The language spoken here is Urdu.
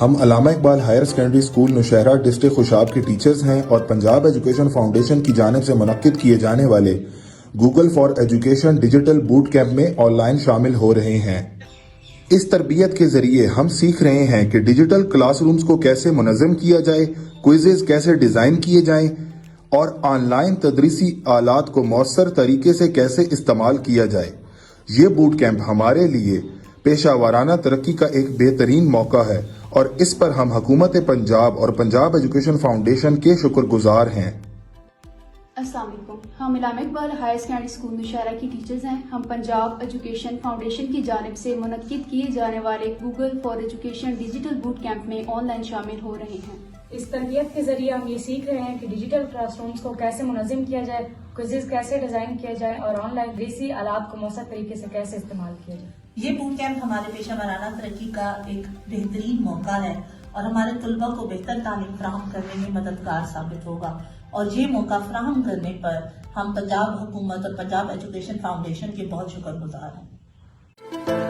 ہم Allama Iqbal higher secondary school Nowshera district Khushab کے ٹیچرز ہیں اور پنجاب ایجوکیشن فاؤنڈیشن کی جانب سے منعقد کیے جانے والے Google for education digital boot camp میں آن لائن شامل ہو رہے ہیں۔ اس تربیت کے ذریعے ہم سیکھ رہے ہیں کہ ڈیجیٹل کلاس رومز کو کیسے منظم کیا جائے، کوئزز کیسے ڈیزائن کیے جائیں اور آن لائن تدریسی آلات کو مؤثر طریقے سے کیسے استعمال کیا جائے۔ یہ بوٹ کیمپ ہمارے لیے پیشہ ورانہ ترقی کا ایک بہترین موقع ہے اور اس پر ہم حکومت پنجاب اور پنجاب ایجوکیشن فاؤنڈیشن کے شکر گزار ہیں۔ السلام علیکم، ہم Allama Iqbal higher secondary school Nowshera کی ٹیچرز ہیں۔ ہم پنجاب ایجوکیشن فاؤنڈیشن کی جانب سے منعقد کیے جانے والے Google for education digital boot camp میں آن لائن شامل ہو رہے ہیں۔ اس تربیت کے ذریعے ہم یہ سیکھ رہے ہیں کہ ڈیجیٹل کلاس رومز کو کیسے منظم کیا جائے، کوئزز کیسے ڈیزائن کیا جائے اور آن لائن تدریسی آلات کو مؤثر طریقے سے کیسے استعمال کیا جائے۔ یہ بوٹ کیمپ ہمارے پیشہ ورانہ ترقی کا ایک بہترین موقع ہے اور ہمارے طلباء کو بہتر تعلیم فراہم کرنے میں مددگار ثابت ہوگا، اور یہ موقع فراہم کرنے پر ہم پنجاب حکومت اور پنجاب ایجوکیشن فاؤنڈیشن کے بہت شکر گزار ہیں۔